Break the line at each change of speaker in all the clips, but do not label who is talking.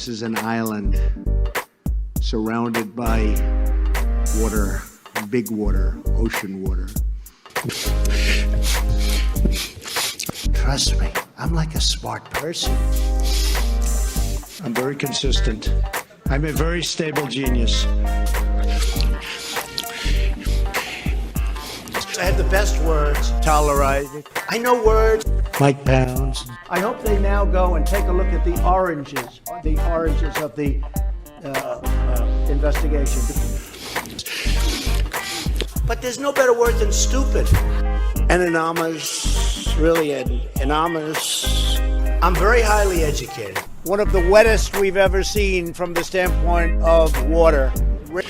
This is an island surrounded by water, big water, ocean water. Trust me, I'm like a smart person. I'm very consistent. I'm a very stable genius. I have the best words. Tolerated. I know words. Mike Pounds. I hope they now go and take a look at the oranges of the investigation. But there's no better word than stupid. Anonymous, really anonymous. I'm very highly educated. One of the wettest we've ever seen from the standpoint of water. I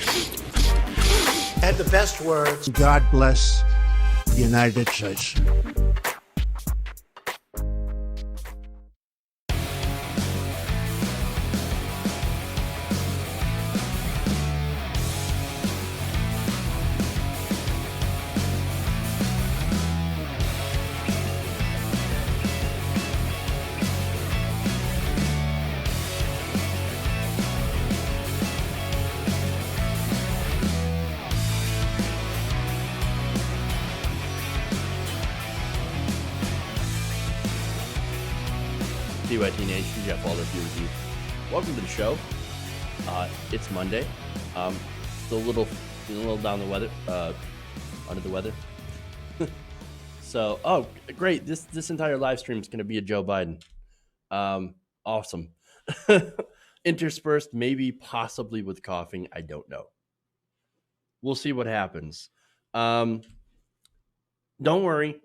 had the best words. God bless the United States.
TYT Nation, Jeff Alder here with you. Welcome to the show. It's Monday. Still a little down the weather, under the weather. So, great. This entire live stream is going to be a Joe Biden. Awesome. Interspersed, maybe possibly with coughing. I don't know. We'll see what happens. Don't worry.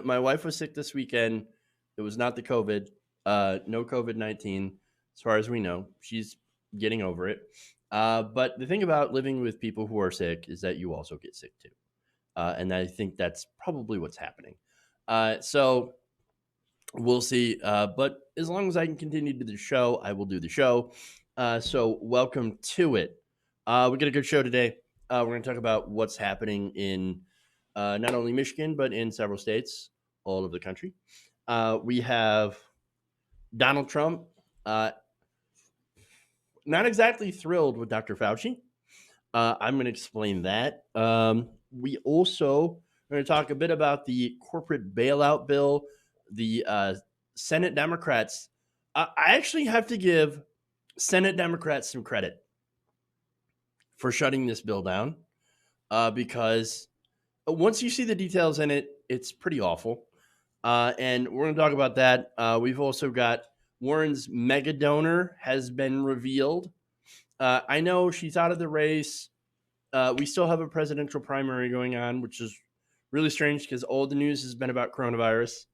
My wife was sick this weekend. It was not the COVID. No COVID-19, as far as we know. She's getting over it. But the thing about living with people who are sick is that you also get sick too. And I think that's probably what's happening. So we'll see. But as long as I can continue to do the show, I will do the show. So welcome to it. We got a good show today. We're going to talk about what's happening in not only Michigan, but in several states all over the country. We have Donald Trump, not exactly thrilled with Dr. Fauci. I'm going to explain that. We also are going to talk a bit about the corporate bailout bill. The Senate Democrats, I actually have to give Senate Democrats some credit for shutting this bill down because once you see the details in it, it's pretty awful. And we're going to talk about that. We've also got Warren's mega donor has been revealed. I know she's out of the race. We still have a presidential primary going on, which is really strange because all the news has been about coronavirus.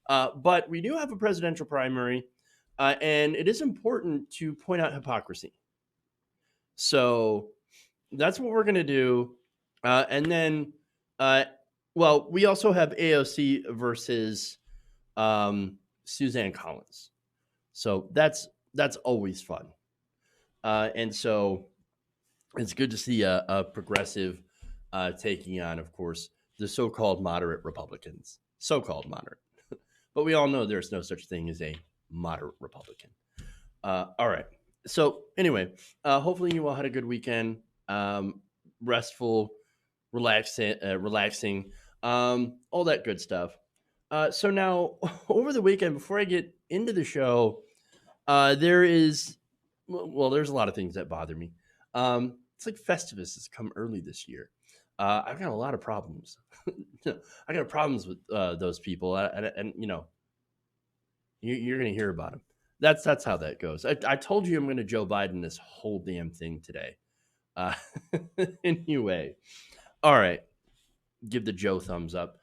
But we do have a presidential primary, and it is important to point out hypocrisy. So that's what we're going to do. And then... well, we also have AOC versus Suzanne Collins. So that's always fun. And so it's good to see a progressive taking on, of course, the so-called moderate Republicans. So-called moderate. But we all know there's no such thing as a moderate Republican. All right. So anyway, hopefully you all had a good weekend. Restful, relaxing. All that good stuff. So now over the weekend, before I get into the show, there's a lot of things that bother me. It's like Festivus has come early this year. I've got a lot of problems. I got problems with those people, and you know, you're going to hear about them. That's how that goes. I told you I'm going to Joe Biden this whole damn thing today. Anyway, all right. Give the Joe thumbs up.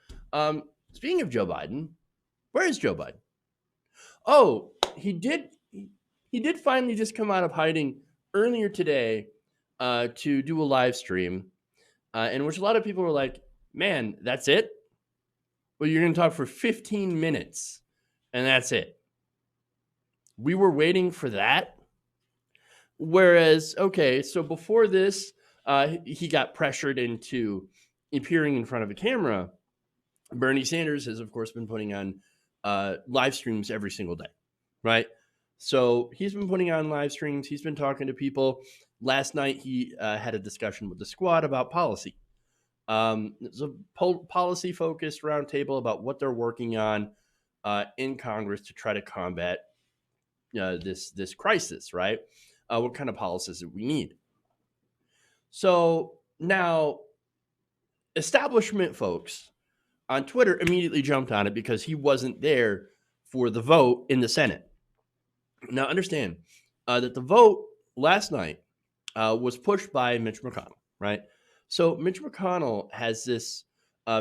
Speaking of Joe Biden, where is Joe Biden? Oh, he did finally just come out of hiding earlier today to do a live stream in which a lot of people were like, man, that's it? Well, you're going to talk for 15 minutes and that's it. We were waiting for that. Whereas, okay, so before this, he got pressured into appearing in front of a camera. Bernie Sanders has, of course, been putting on live streams every single day, right? So he's been putting on live streams. He's been talking to people. Last night, he had a discussion with the squad about policy. It's a policy-focused roundtable about what they're working on in Congress to try to combat this crisis, right? What kind of policies that we need. So now, establishment folks on Twitter immediately jumped on it because he wasn't there for the vote in the Senate. Now, understand that the vote last night was pushed by Mitch McConnell, right? So Mitch McConnell has this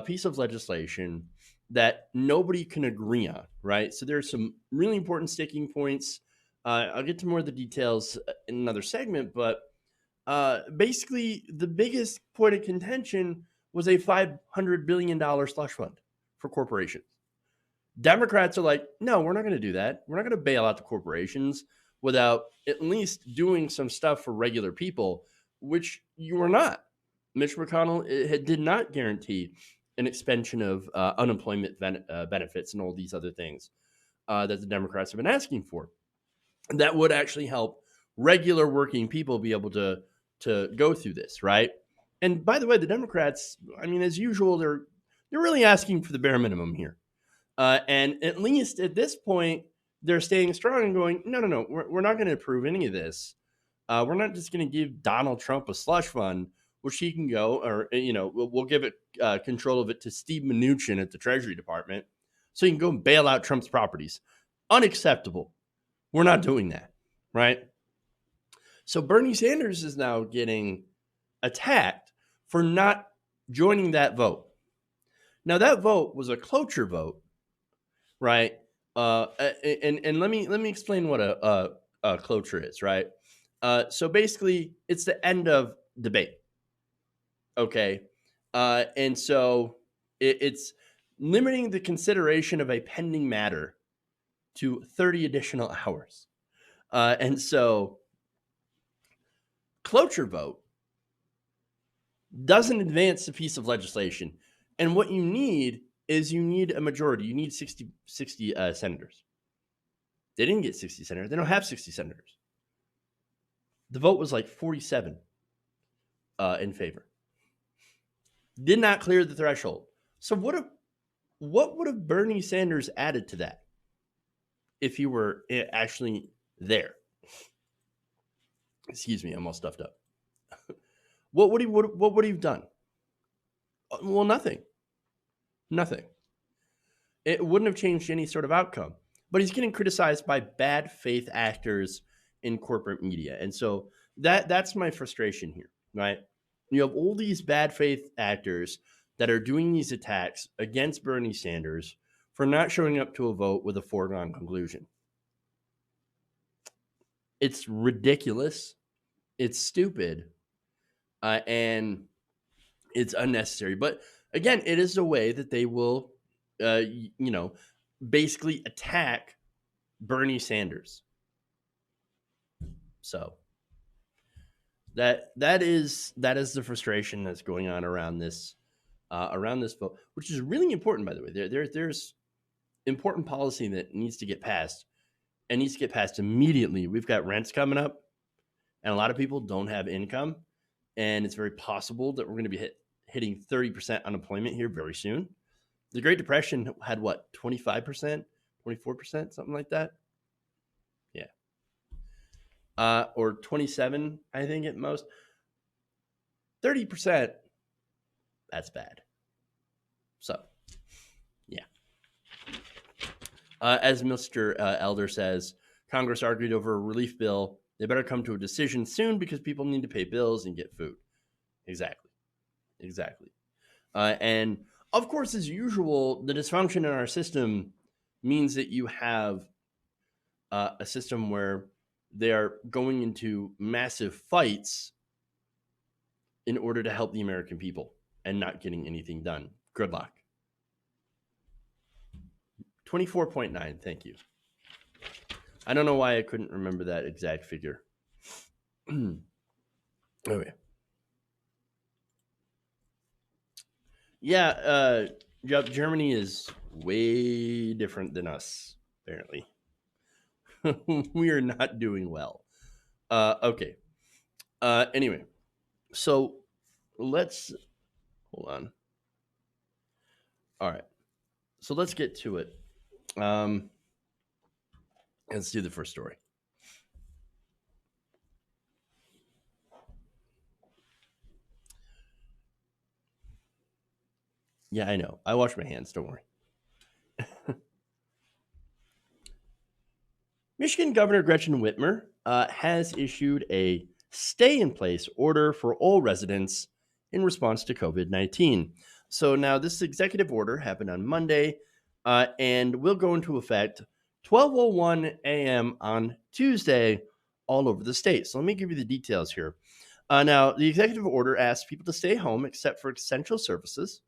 piece of legislation that nobody can agree on, right? So there's some really important sticking points. I'll get to more of the details in another segment, but basically the biggest point of contention was a $500 billion slush fund for corporations. Democrats are like, no, we're not going to do that. We're not going to bail out the corporations without at least doing some stuff for regular people, which you are not. Mitch McConnell did not guarantee an expansion of unemployment benefits and all these other things that the Democrats have been asking for. That would actually help regular working people be able to go through this, right? And by the way, the Democrats, I mean, as usual, they're really asking for the bare minimum here. And at least at this point, they're staying strong and going, no, we're not going to approve any of this. We're not just going to give Donald Trump a slush fund, which he can go, or, we'll give it control of it to Steve Mnuchin at the Treasury Department so he can go and bail out Trump's properties. Unacceptable. We're not doing that, right? So Bernie Sanders is now getting attacked for not joining that vote. Now, that vote was a cloture vote, right? And let me explain what a cloture is, right? So basically, it's the end of debate. Okay, and so it's limiting the consideration of a pending matter to 30 additional hours, and so cloture vote doesn't advance a piece of legislation, and what you need is a majority. You need 60 senators. They didn't get 60 senators. They don't have 60 senators. The vote was like 47 in favor. Did not clear the threshold. So what would have Bernie Sanders added to that if he were actually there? Excuse me, I'm all stuffed up. What would he have done? Well, nothing. Nothing. It wouldn't have changed any sort of outcome. But he's getting criticized by bad faith actors in corporate media. And so that's my frustration here, right? You have all these bad faith actors that are doing these attacks against Bernie Sanders for not showing up to a vote with a foregone conclusion. It's ridiculous. It's stupid. And it's unnecessary. But again, it is a way that they will, basically attack Bernie Sanders. So that is the frustration that's going on around this vote, which is really important, by the way. There's important policy that needs to get passed and needs to get passed immediately. We've got rents coming up, and a lot of people don't have income, and it's very possible that we're going to be hitting 30% unemployment here very soon. The Great Depression had what, 25%, 24%, something like that. Yeah. Or 27, I think at most. 30%, that's bad. So, yeah. As Mr. Elder says, Congress argued over a relief bill. They better come to a decision soon because people need to pay bills and get food. Exactly. And of course, as usual, the dysfunction in our system means that you have a system where they are going into massive fights in order to help the American people and not getting anything done. Gridlock. 24.9. Thank you. I don't know why I couldn't remember that exact figure. Okay. Yeah, Germany is way different than us, apparently. We are not doing well. Okay. Anyway, so let's hold on. All right. So let's get to it. Let's do the first story. Yeah, I know. I wash my hands. Don't worry. Michigan Governor Gretchen Whitmer has issued a stay-in-place order for all residents in response to COVID-19. So now this executive order happened on Monday and will go into effect 12:01 a.m. on Tuesday all over the state. So let me give you the details here. Now, the executive order asks people to stay home except for essential services.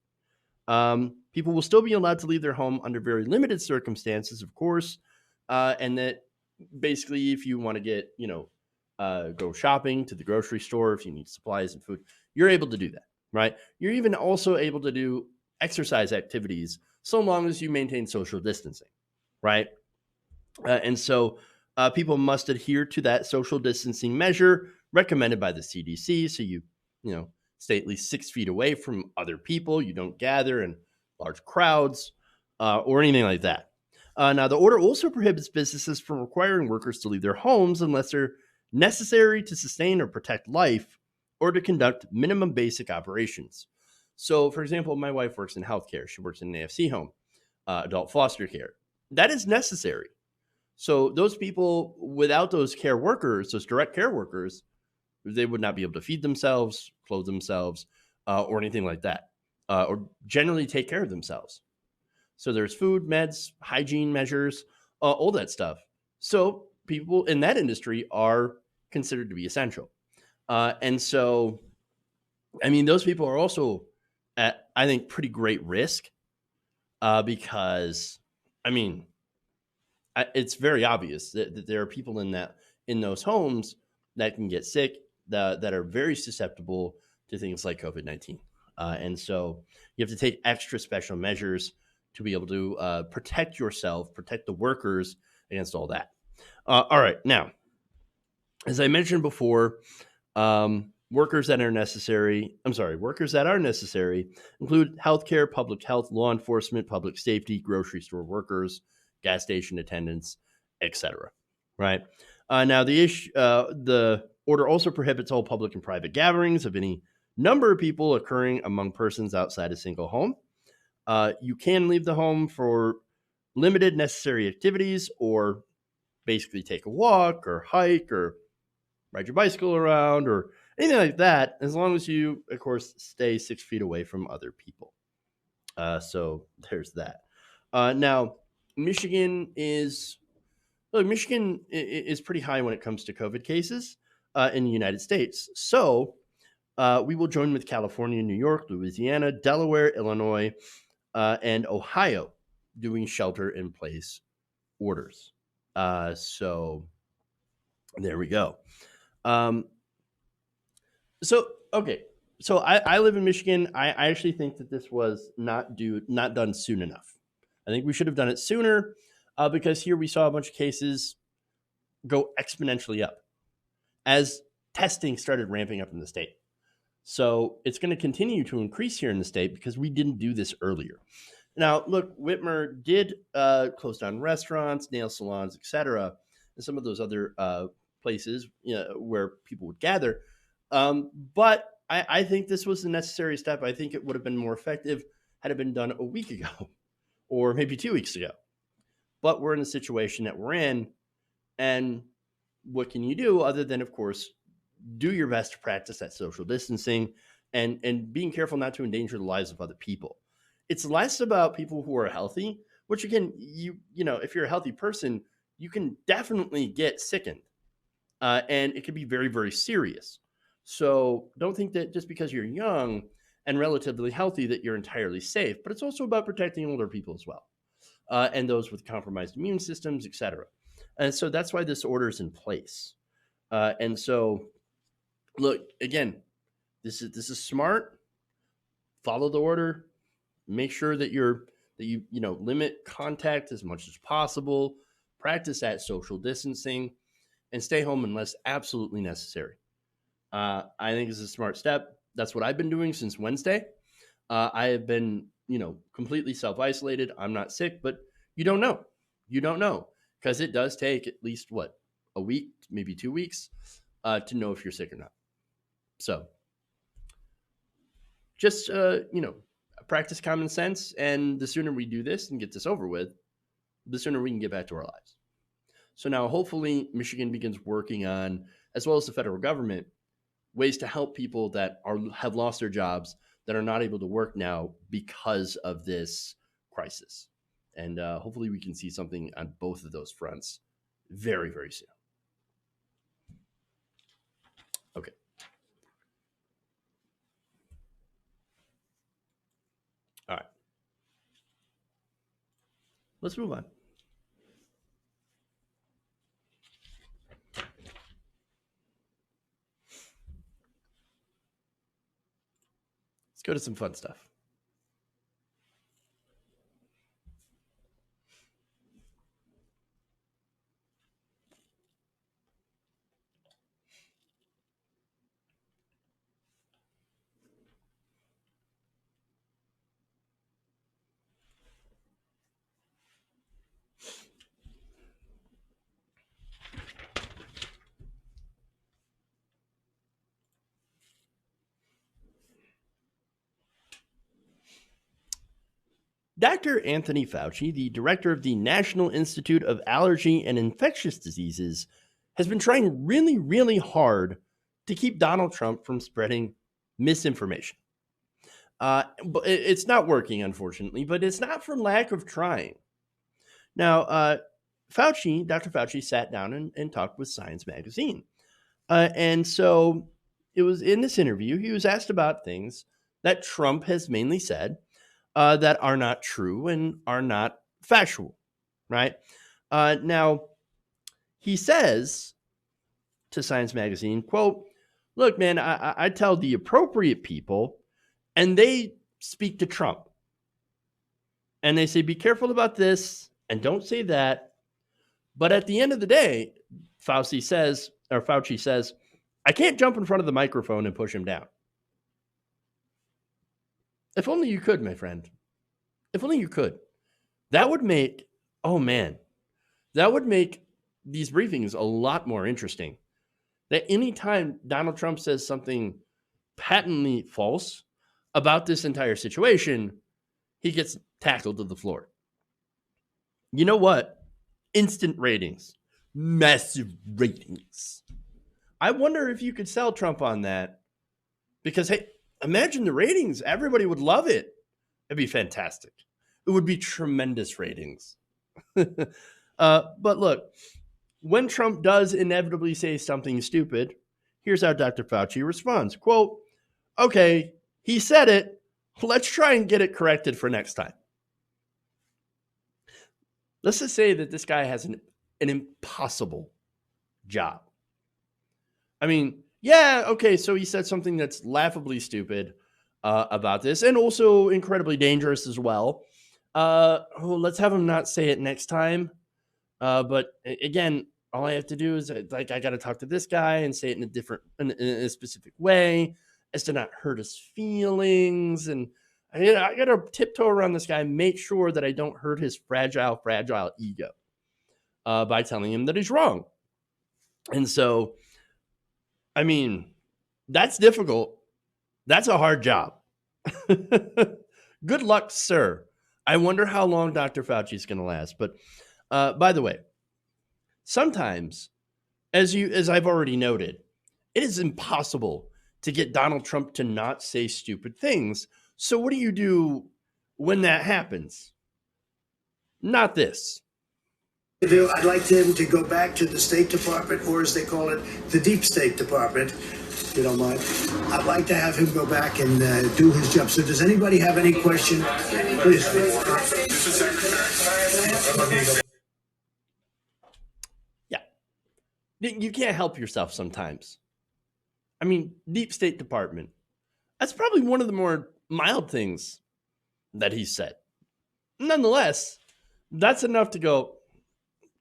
People will still be allowed to leave their home under very limited circumstances, of course, and that basically, if you want to get, go shopping to the grocery store, if you need supplies and food, you're able to do that, right? You're even also able to do exercise activities so long as you maintain social distancing, right? And so people must adhere to that social distancing measure recommended by the CDC. So stay at least 6 feet away from other people. You don't gather in large crowds or anything like that. Now, the order also prohibits businesses from requiring workers to leave their homes unless they're necessary to sustain or protect life or to conduct minimum basic operations. So, for example, my wife works in healthcare. She works in an AFC home, adult foster care. That is necessary. So those people, without those care workers, those direct care workers, they would not be able to feed themselves, clothe themselves, or anything like that, or generally take care of themselves. So there's food, meds, hygiene measures, all that stuff. So people in that industry are considered to be essential. And so, I mean, those people are also at, I think, pretty great risk because, I mean, it's very obvious that there are people in those homes that can get sick, that are very susceptible to things like COVID-19. And so you have to take extra special measures to be able to protect yourself, protect the workers against all that. All right. Now, as I mentioned before, workers that are necessary include healthcare, public health, law enforcement, public safety, grocery store workers, gas station attendants, etc. Right? Now, the order also prohibits all public and private gatherings of any number of people occurring among persons outside a single home. You can leave the home for limited necessary activities or basically take a walk or hike or ride your bicycle around or anything like that, as long as you, of course, stay 6 feet away from other people. So there's that. Now, Michigan is pretty high when it comes to COVID cases in the United States. So we will join with California, New York, Louisiana, Delaware, Illinois, and Ohio doing shelter-in-place orders. So there we go. So I live in Michigan. I actually think that this was not done soon enough. I think we should have done it sooner because here we saw a bunch of cases go exponentially up as testing started ramping up in the state. So it's going to continue to increase here in the state because we didn't do this earlier. Now, look, Whitmer did close down restaurants, nail salons, etc., and some of those other places where people would gather. But I think this was a necessary step. I think it would have been more effective had it been done a week ago or maybe 2 weeks ago. But we're in the situation that we're in. And what can you do other than, of course, do your best to practice that social distancing and being careful not to endanger the lives of other people. It's less about people who are healthy, which again, if you're a healthy person, you can definitely get sickened. And it can be very, very serious. So don't think that just because you're young and relatively healthy that you're entirely safe, but it's also about protecting older people as well, and those with compromised immune systems, etc. And so that's why this order is in place. And so, look, again, this is smart. Follow the order. Make sure that you limit contact as much as possible. practice that social distancing, and stay home unless absolutely necessary. I think it's a smart step. That's what I've been doing since Wednesday. I have been, completely self-isolated. I'm not sick, but you don't know. You don't know, because it does take at least a week, maybe 2 weeks, to know if you're sick or not. So just, practice common sense. And the sooner we do this and get this over with, the sooner we can get back to our lives. So now hopefully Michigan begins working on, as well as the federal government, ways to help people that have lost their jobs, that are not able to work now because of this crisis. And hopefully we can see something on both of those fronts very, very soon. Okay. All right. Let's move on. Let's go to some fun stuff. Dr. Anthony Fauci, the director of the National Institute of Allergy and Infectious Diseases, has been trying really, really hard to keep Donald Trump from spreading misinformation. But it's not working, unfortunately, but it's not for lack of trying. Now, Dr. Fauci sat down and talked with Science Magazine. And so it was in this interview, he was asked about things that Trump has mainly said that are not true and are not factual, right? Now, he says to Science Magazine, quote, "Look, man, I tell the appropriate people, and they speak to Trump. And they say, be careful about this and don't say that. But at the end of the day," Fauci says, "I can't jump in front of the microphone and push him down." If only you could, my friend. If only you could. That would make, that would make these briefings a lot more interesting. That anytime Donald Trump says something patently false about this entire situation, he gets tackled to the floor. You know what? Instant ratings. Massive ratings. I wonder if you could sell Trump on that. Because, hey, imagine the ratings. Everybody would love it. It'd be fantastic. It would be tremendous ratings. But look, when Trump does inevitably say something stupid, here's how Dr. Fauci responds. Quote, "Okay, he said it. Let's try and get it corrected for next time." Let's just say that this guy has an impossible job. I mean, yeah, okay, so he said something that's laughably stupid about this, and also incredibly dangerous as well. Let's have him not say it next time. But again, all I have to do is I got to talk to this guy and say it in a specific way as to not hurt his feelings. And I got to tiptoe around this guy and make sure that I don't hurt his fragile ego by telling him that he's wrong. And so, I mean, that's difficult. That's a hard job. Good luck, sir. I wonder how long Dr. Fauci is going to last. But by the way, sometimes, as I've already noted, it is impossible to get Donald Trump to not say stupid things. So what do you do when that happens? Not this.
I'd like him to go back to the State Department, or as they call it, the Deep State Department, if you don't mind. I'd like to have him go back and do his job. So does anybody have any question? Please.
Yeah. You can't help yourself sometimes. I mean, Deep State Department. That's probably one of the more mild things that he said. Nonetheless, that's enough to go,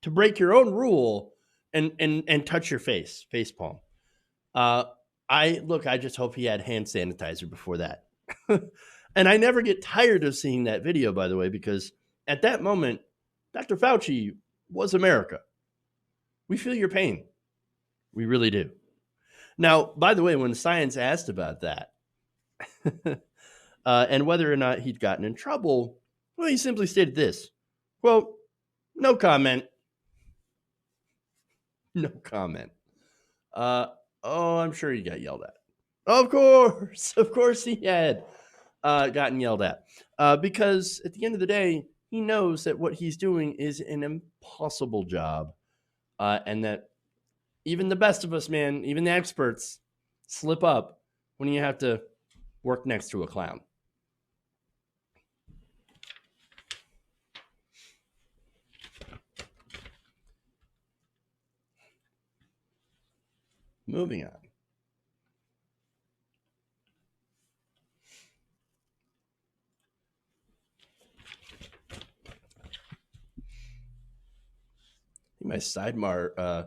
to break your own rule and touch your face palm. I just hope he had hand sanitizer before that. And I never get tired of seeing that video, by the way, because at that moment, Dr. Fauci was America. We feel your pain. We really do. Now, by the way, when Science asked about that and whether or not he'd gotten in trouble, well, he simply stated this, quote, no comment. No comment. I'm sure he got yelled at. Of course he had gotten yelled at. Because at the end of the day, he knows that what he's doing is an impossible job. And that even the best of us, man, even the experts, slip up when you have to work next to a clown. Moving on. My sidebar,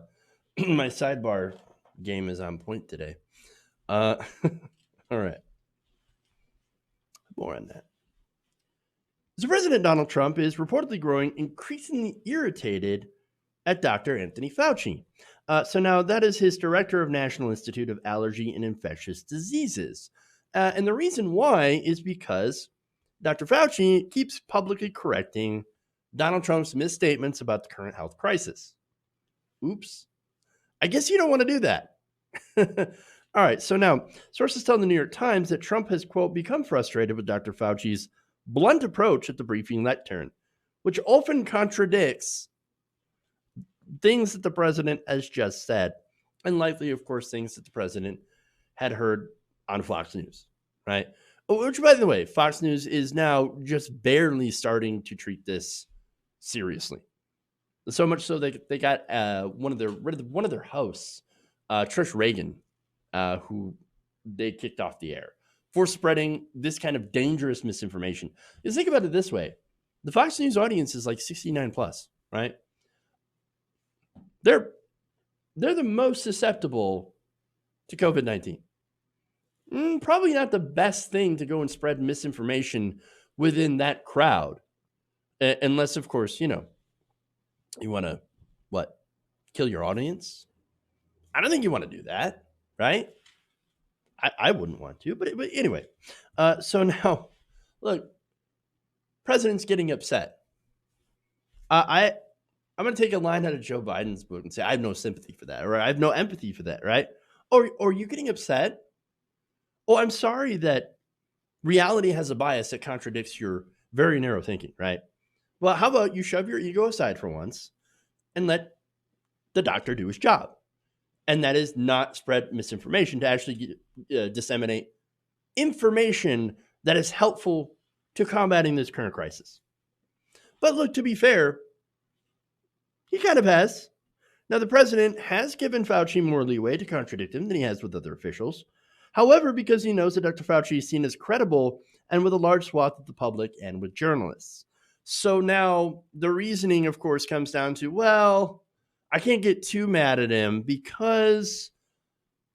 my sidebar game is on point today. All right. More on that. So President Donald Trump is reportedly growing increasingly irritated at Dr. Anthony Fauci. So now that is his director of National Institute of Allergy and Infectious Diseases. And the reason why is because Dr. Fauci keeps publicly correcting Donald Trump's misstatements about the current health crisis. Oops. I guess you don't want to do that. All right. So now sources tell the New York Times that Trump has, quote, become frustrated with Dr. Fauci's blunt approach at the briefing lectern, which often contradicts things that the president has just said, and likely, of course, things that the president had heard on Fox News, right? Which, by the way, Fox News is now just barely starting to treat this seriously. So much so they got one of their hosts, Trish Reagan, who they kicked off the air for spreading this kind of dangerous misinformation. Because think about it this way: the Fox News audience is like 69 plus, right? They're the most susceptible to COVID-19. Probably not the best thing to go and spread misinformation within that crowd, unless, of course, you want to kill your audience. I don't think you want to do that, right? I wouldn't want to, but anyway. So now, look, president's getting upset. I'm going to take a line out of Joe Biden's book and say, I have no sympathy for that, or I have no empathy for that, right? Or are you getting upset? Oh, I'm sorry that reality has a bias that contradicts your very narrow thinking, right? Well, how about you shove your ego aside for once and let the doctor do his job? And that is not spread misinformation, to actually disseminate information that is helpful to combating this current crisis. But look, to be fair, he kind of has. Now, the president has given Fauci more leeway to contradict him than he has with other officials. However, because he knows that Dr. Fauci is seen as credible and with a large swath of the public and with journalists. So now the reasoning, of course, comes down to, well, I can't get too mad at him because,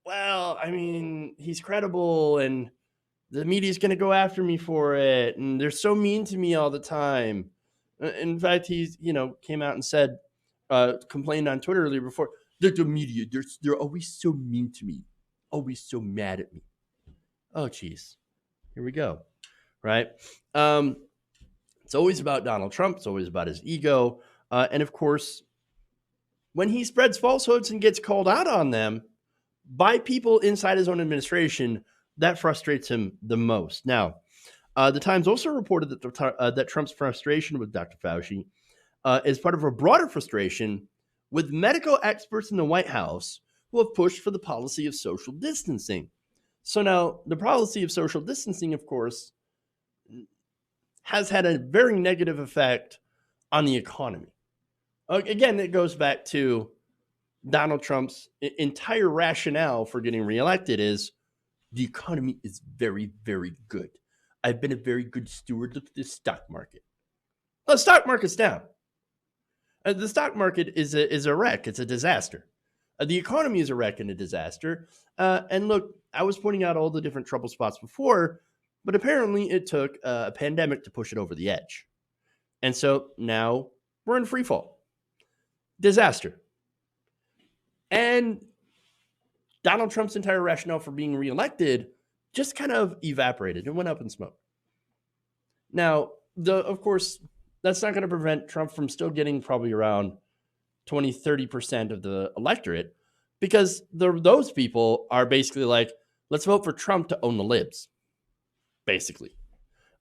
well, I mean, he's credible and the media's going to go after me for it. And they're so mean to me all the time. In fact, he's, came out and said, complained on Twitter earlier before, the media, they're always so mean to me, always so mad at me. Oh, geez. Here we go. Right. It's always about Donald Trump. It's always about his ego. And of course, when he spreads falsehoods and gets called out on them by people inside his own administration, that frustrates him the most. Now, the Times also reported that Trump's frustration with Dr. Fauci is part of a broader frustration with medical experts in the White House who have pushed for the policy of social distancing. So now, the policy of social distancing, of course, has had a very negative effect on the economy. Again, it goes back to Donald Trump's entire rationale for getting reelected is the economy is very, very good. I've been a very good steward of the stock market. Well, the stock market's down. The stock market is a wreck. It's a disaster. The economy is a wreck and a disaster. And look, I was pointing out all the different trouble spots before, but apparently it took a pandemic to push it over the edge. And so now we're in free fall. Disaster. And Donald Trump's entire rationale for being reelected just kind of evaporated and went up in smoke. Now, of course, that's not going to prevent Trump from still getting probably around 20, 30% of the electorate, because those people are basically like, let's vote for Trump to own the libs, basically.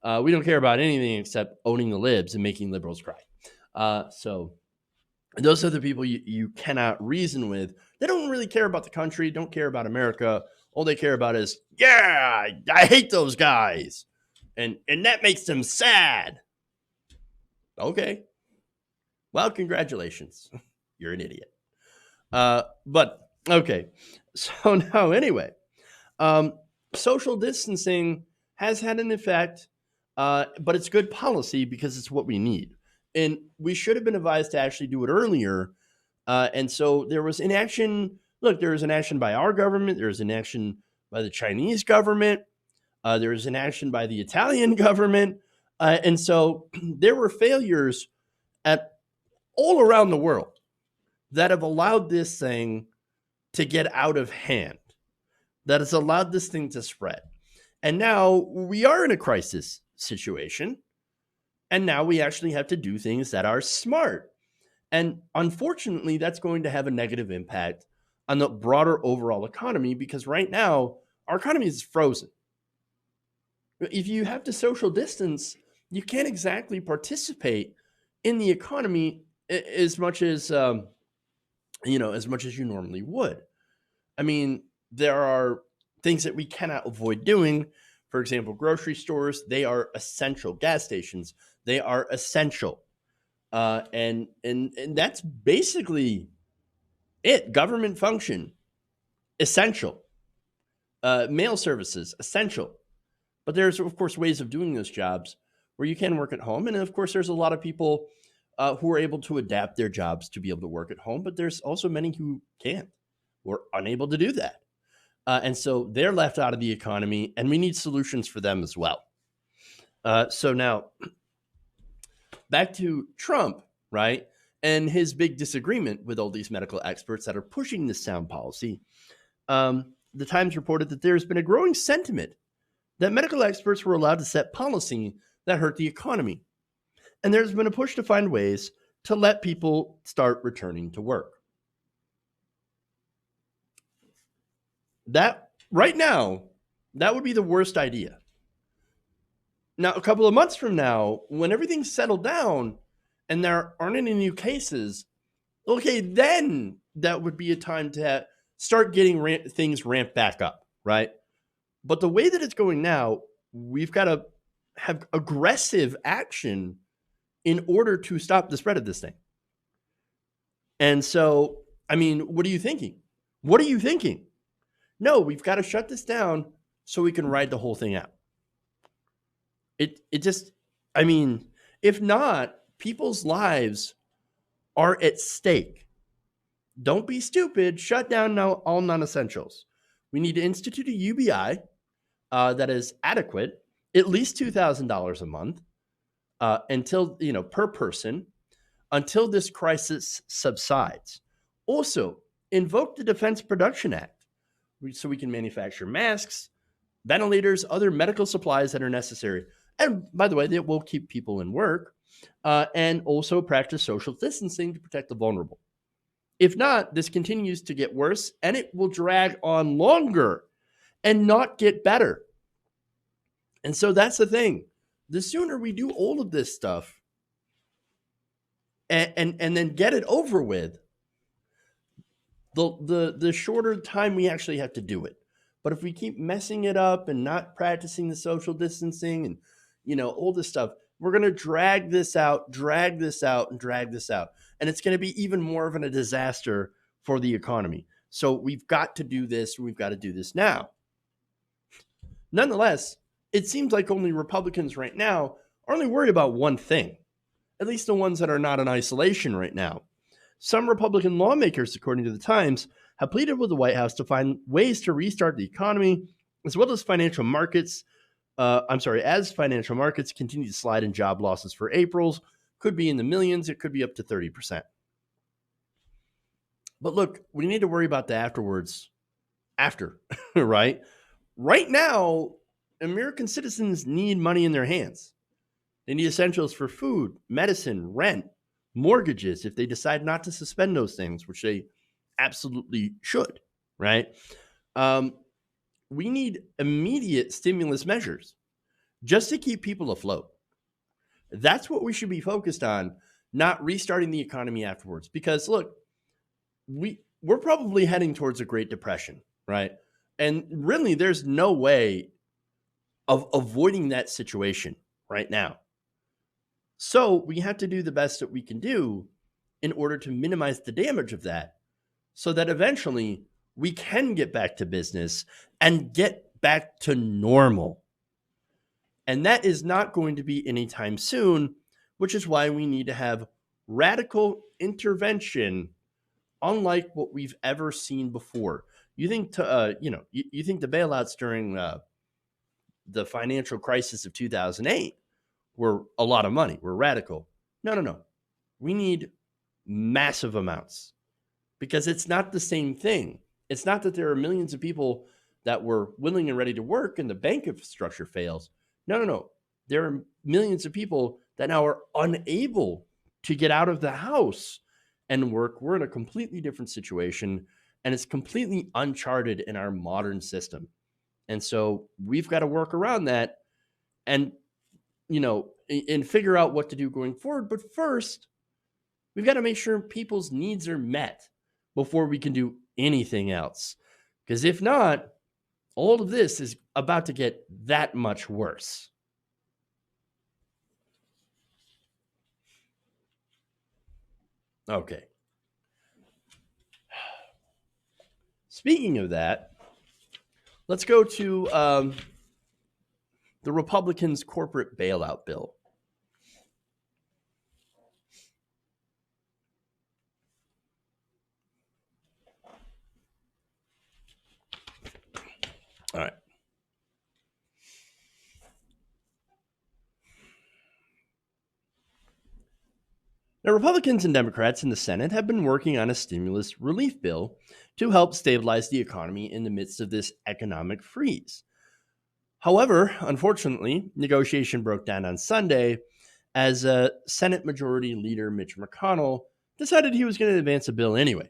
We don't care about anything except owning the libs and making liberals cry. So those are the people you cannot reason with. They don't really care about the country, don't care about America. All they care about is, yeah, I hate those guys. And that makes them sad. Okay. Well, congratulations. You're an idiot. But, okay. So now, anyway, social distancing has had an effect, but it's good policy because it's what we need. And we should have been advised to actually do it earlier. And so there was inaction. Look, there was inaction by our government. There was inaction by the Chinese government. There was inaction by the Italian government. And so there were failures at all around the world that have allowed this thing to get out of hand, that has allowed this thing to spread. And now we are in a crisis situation. And now we actually have to do things that are smart. And unfortunately, that's going to have a negative impact on the broader overall economy, because right now our economy is frozen. If you have to social distance, you can't exactly participate in the economy as much as as much as you normally would. I mean, there are things that we cannot avoid doing. For example, grocery stores, they are essential. Gas stations, they are essential. And that's basically it. Government function, essential. Mail services, essential. But there's, of course, ways of doing those jobs where you can work at home. And of course, there's a lot of people who are able to adapt their jobs to be able to work at home. But there's also many who can't, who are unable to do that. And so they're left out of the economy, and we need solutions for them as well. So now, back to Trump, right? And his big disagreement with all these medical experts that are pushing this sound policy. The Times reported that there's been a growing sentiment that medical experts were allowed to set policy that hurt the economy. And there's been a push to find ways to let people start returning to work. That, right now, that would be the worst idea. Now, a couple of months from now, when everything's settled down and there aren't any new cases, okay, then that would be a time to start getting things ramped back up, right? But the way that it's going now, we've got to have aggressive action in order to stop the spread of this thing. And so, I mean, what are you thinking? What are you thinking? No, we've got to shut this down so we can ride the whole thing out. It just, I mean, if not, people's lives are at stake. Don't be stupid. Shut down all non-essentials. We need to institute a UBI that is adequate, at least $2,000 a month until, per person, until this crisis subsides. Also, invoke the Defense Production Act so we can manufacture masks, ventilators, other medical supplies that are necessary. And by the way, that will keep people in work, and also practice social distancing to protect the vulnerable. If not, this continues to get worse, and it will drag on longer and not get better. And so that's the thing. The sooner we do all of this stuff and then get it over with, the shorter time we actually have to do it. But if we keep messing it up and not practicing the social distancing and all this stuff, we're going to drag this out. And it's going to be even more of a disaster for the economy. So we've got to do this. We've got to do this now. Nonetheless, it seems like only Republicans right now are only worried about one thing, at least the ones that are not in isolation right now. Some Republican lawmakers, according to the Times, have pleaded with the White House to find ways to restart the economy, as well as financial markets. As financial markets continue to slide in job losses for April's, could be in the millions, it could be up to 30%. But look, we need to worry about the afterwards, right? Right now, American citizens need money in their hands. They need essentials for food, medicine, rent, mortgages if they decide not to suspend those things, which they absolutely should, right? We need immediate stimulus measures just to keep people afloat. That's what we should be focused on, not restarting the economy afterwards. Because look, we're probably heading towards a Great Depression, right? And really, there's no way of avoiding that situation right now. So we have to do the best that we can do in order to minimize the damage of that, so that eventually we can get back to business and get back to normal. And that is not going to be anytime soon, which is why we need to have radical intervention, unlike what we've ever seen before. You think you think the bailouts during the financial crisis of 2008 were a lot of money, were radical. No. We need massive amounts, because it's not the same thing. It's not that there are millions of people that were willing and ready to work and the bank infrastructure fails. No. There are millions of people that now are unable to get out of the house and work. We're in a completely different situation, and it's completely uncharted in our modern system. And so we've got to work around that and, and figure out what to do going forward. But first, we've got to make sure people's needs are met before we can do anything else. Because if not, all of this is about to get that much worse. Okay. Speaking of that, let's go to the Republicans' corporate bailout bill. All right. Now, Republicans and Democrats in the Senate have been working on a stimulus relief bill to help stabilize the economy in the midst of this economic freeze. However, unfortunately, negotiation broke down on Sunday as Senate Majority Leader Mitch McConnell decided he was going to advance a bill anyway.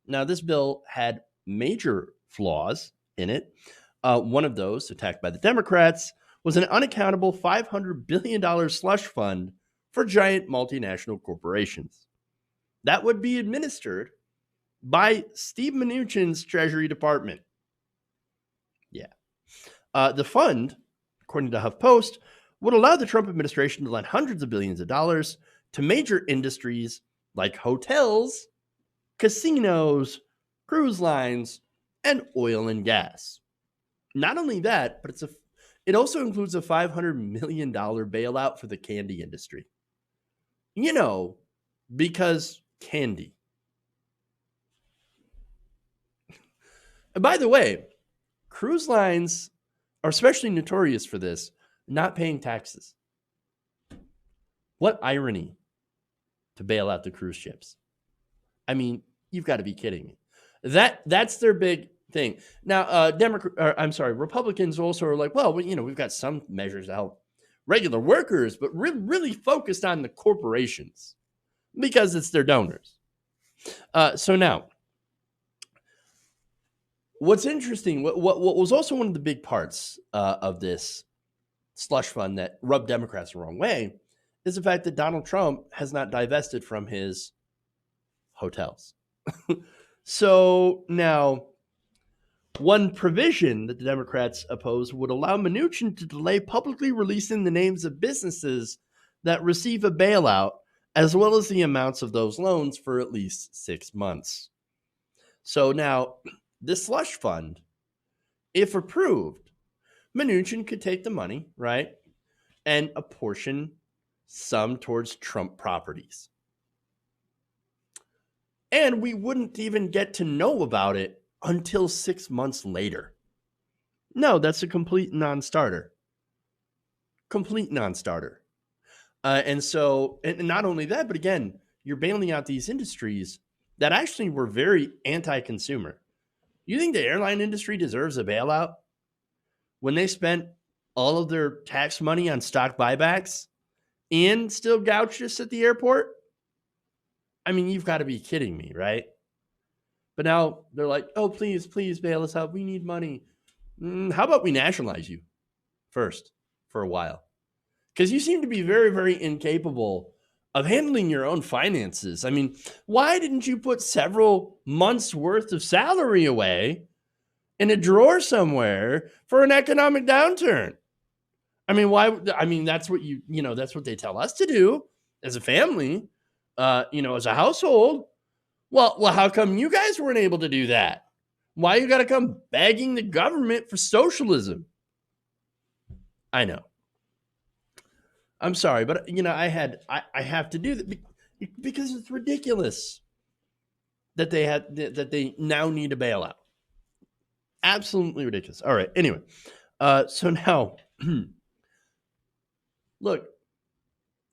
Now, this bill had major flaws in it. One of those, attacked by the Democrats, was an unaccountable $500 billion slush fund for giant multinational corporations that would be administered by Steve Mnuchin's Treasury Department. Yeah. The fund, according to HuffPost, would allow the Trump administration to lend hundreds of billions of dollars to major industries like hotels, casinos, cruise lines, and oil and gas. Not only that, but it also includes a $500 million bailout for the candy industry. Because candy. And by the way, cruise lines are especially notorious for this, not paying taxes. What irony to bail out the cruise ships. I mean, you've got to be kidding me. That's their big thing. Now, Republicans also are like, well, we've got some measures to help regular workers, but really focused on the corporations because it's their donors. So now, what's interesting, what was also one of the big parts of this slush fund that rubbed Democrats the wrong way is the fact that Donald Trump has not divested from his hotels. So now, one provision that the Democrats opposed would allow Mnuchin to delay publicly releasing the names of businesses that receive a bailout, as well as the amounts of those loans, for at least 6 months. So now, this slush fund, if approved, Mnuchin could take the money, right, and apportion some towards Trump properties. And we wouldn't even get to know about it until 6 months later. No, that's a complete non-starter. Complete non-starter. And not only that, but again, you're bailing out these industries that actually were very anti-consumer. You think the airline industry deserves a bailout when they spent all of their tax money on stock buybacks and still gouged us at the airport? I mean, you've got to be kidding me, right? But now they're like, oh, please, please bail us out. We need money. How about we nationalize you first for a while? Because you seem to be very, very incapable of handling your own finances. I mean, why didn't you put several months' worth of salary away in a drawer somewhere for an economic downturn? I mean, why? I mean, that's what that's what they tell us to do as a family, as a household. Well, how come you guys weren't able to do that? Why you got to come begging the government for socialism? I know. I'm sorry, but I have to do that because it's ridiculous that they now need a bailout. Absolutely ridiculous. All right. Anyway, so now, look,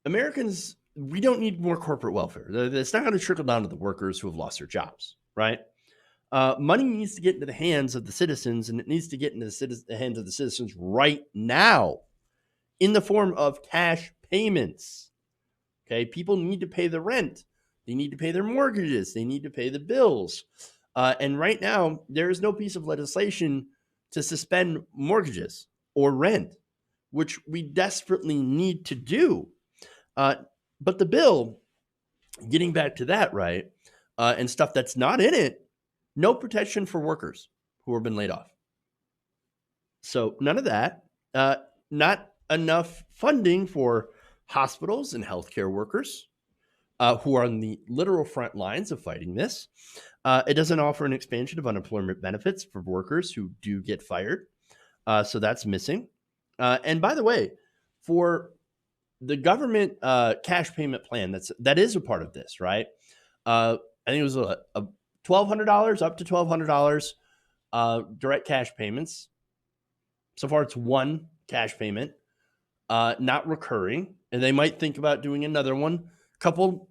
Americans, we don't need more corporate welfare. It's not going to trickle down to the workers who have lost their jobs, right? Money needs to get into the hands of the citizens, and it needs to get into the hands of the citizens right now in the form of cash payments. Okay, people need to pay the rent. They need to pay their mortgages. They need to pay the bills. And right now, there is no piece of legislation to suspend mortgages or rent, which we desperately need to do. But the bill, getting back to that, right, and stuff that's not in it, no protection for workers who have been laid off. So none of that. Not enough funding for hospitals and healthcare workers who are on the literal front lines of fighting this. It doesn't offer an expansion of unemployment benefits for workers who do get fired. So that's missing. And by the way, for the government cash payment plan, that is a part of this, right? I think it was a $1,200, up to $1,200 direct cash payments. So far, it's one cash payment, not recurring, and they might think about doing another one couple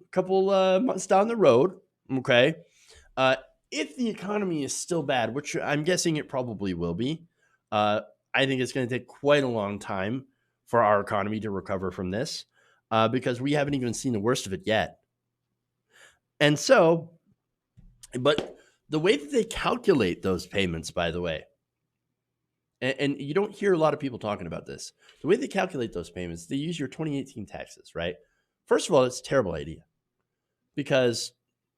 months down the road. Okay, if the economy is still bad, which I'm guessing it probably will be, I think it's going to take quite a long time for our economy to recover from this, because we haven't even seen the worst of it yet. And so, but the way that they calculate those payments, by the way, and you don't hear a lot of people talking about this. The way they calculate those payments, they use your 2018 taxes, right? First of all, it's a terrible idea because,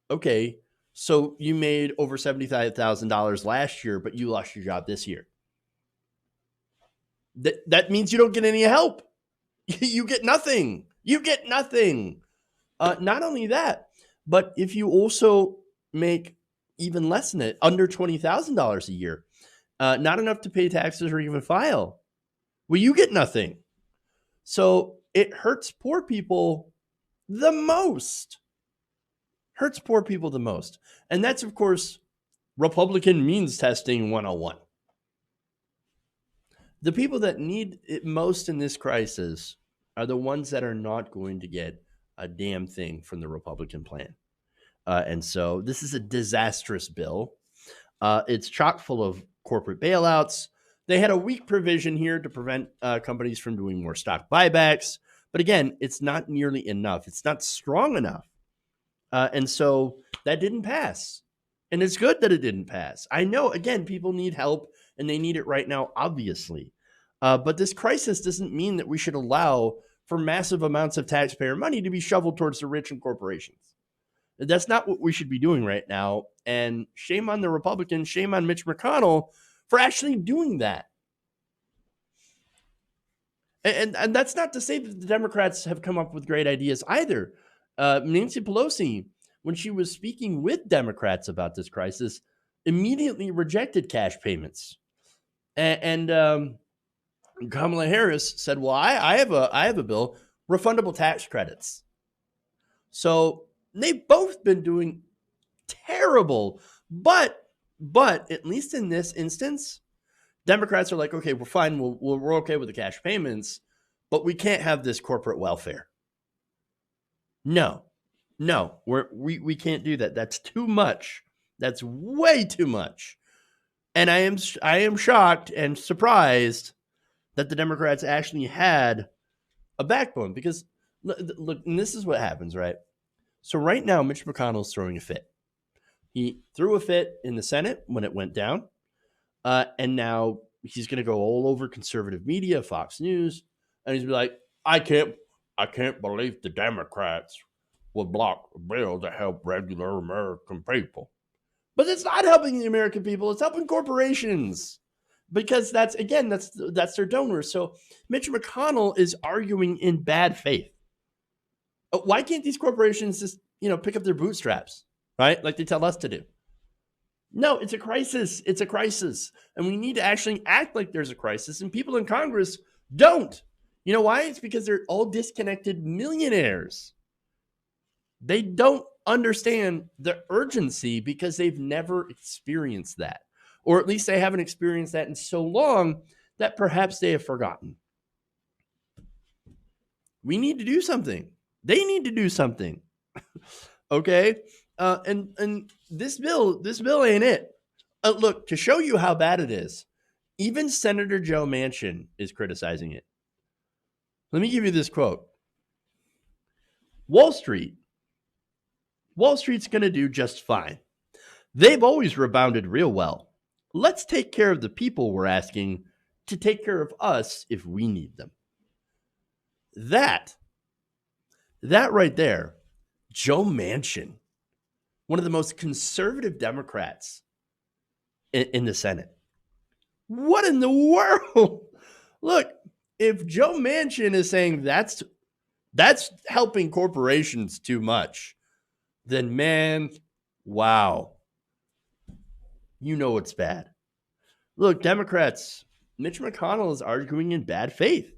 okay, so you made over $75,000 last year, but you lost your job this year. That means you don't get any help. You get nothing. You get nothing. Not only that, but if you also make even less than it, under $20,000 a year, not enough to pay taxes or even file, well, you get nothing. So it hurts poor people the most. Hurts poor people the most. And that's, of course, Republican means testing 101. The people that need it most in this crisis are the ones that are not going to get a damn thing from the Republican plan. And so this is a disastrous bill. It's chock full of corporate bailouts. They had a weak provision here to prevent companies from doing more stock buybacks. But again, it's not nearly enough. It's not strong enough. And so that didn't pass. And it's good that it didn't pass. I know, again, people need help and they need it right now, obviously. But this crisis doesn't mean that we should allow for massive amounts of taxpayer money to be shoveled towards the rich and corporations. That's not what we should be doing right now. And shame on the Republicans, shame on Mitch McConnell for actually doing that. And that's not to say that the Democrats have come up with great ideas either. Nancy Pelosi, when she was speaking with Democrats about this crisis, immediately rejected cash payments. And Kamala Harris said, well, I have a bill refundable tax credits. So they've both been doing terrible, but at least in this instance, Democrats are like, okay, we're fine, we're okay with the cash payments, but we can't have this corporate welfare. No, we can't do that. That's too much. That's way too much. And I am shocked and surprised that the Democrats actually had a backbone, because look, and this is what happens, right? So right now, Mitch McConnell's throwing a fit. He threw a fit in the Senate when it went down, and now he's going to go all over conservative media, Fox News, and he's be like, I can't believe the Democrats will block a bill to help regular American people. But it's not helping the American people. It's helping corporations, because that's their donors. So Mitch McConnell is arguing in bad faith. Why can't these corporations just, pick up their bootstraps, right? Like they tell us to do. No, it's a crisis. It's a crisis. And we need to actually act like there's a crisis. And people in Congress don't. You know why? It's because they're all disconnected millionaires. They don't understand the urgency because they've never experienced that. Or at least they haven't experienced that in so long that perhaps they have forgotten. We need to do something. They need to do something. Okay? And this bill ain't it. Look, to show you how bad it is, even Senator Joe Manchin is criticizing it. Let me give you this quote. Wall Street's going to do just fine. They've always rebounded real well. Let's take care of the people we're asking to take care of us if we need them. That right there, Joe Manchin, one of the most conservative Democrats in the Senate. What in the world? Look, if Joe Manchin is saying that's helping corporations too much, then man, wow. You know it's bad. Look, Democrats, Mitch McConnell is arguing in bad faith.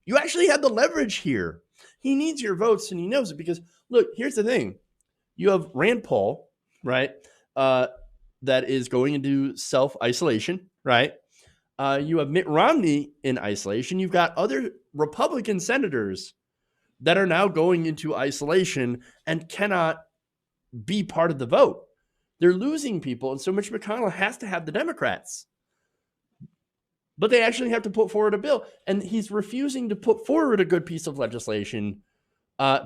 You actually have the leverage here. He needs your votes, and he knows it, because, look, here's the thing. You have Rand Paul, right, that is going into self-isolation, right? You have Mitt Romney in isolation. You've got other Republican senators that are now going into isolation and cannot be part of the vote. They're losing people, and so Mitch McConnell has to have the Democrats. But they actually have to put forward a bill, and he's refusing to put forward a good piece of legislation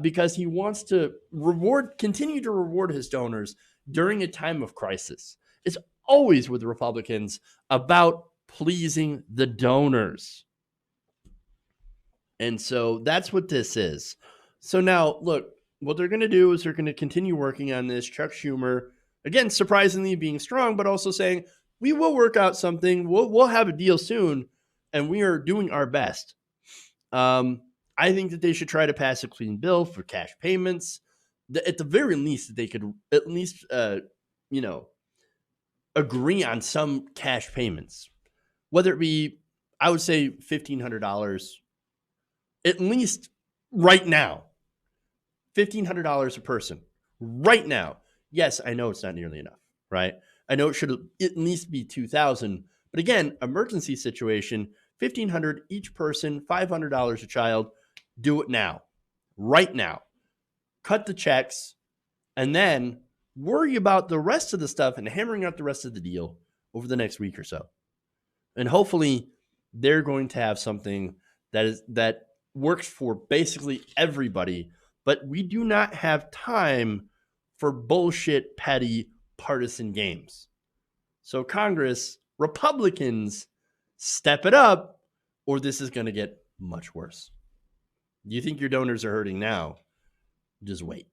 because he wants to continue to reward his donors during a time of crisis. It's always with Republicans about pleasing the donors. And so that's what this is. So now, look, what they're going to do is they're going to continue working on this. Chuck Schumer, again, surprisingly being strong, but also saying, we will work out something. We'll have a deal soon, and we are doing our best. I think that they should try to pass a clean bill for cash payments. At the very least, they could at least, agree on some cash payments. Whether it be, I would say $1,500, at least right now. $1,500 a person right now. Yes, I know it's not nearly enough, right? I know it should at least be $2,000, but again, emergency situation, $1,500 each person, $500 a child. Do it now, right now. Cut the checks, and then worry about the rest of the stuff and hammering out the rest of the deal over the next week or so. And hopefully, they're going to have something that works for basically everybody. But we do not have time for bullshit, petty, partisan games. So Congress, Republicans, step it up, or this is going to get much worse. You think your donors are hurting now? Just wait.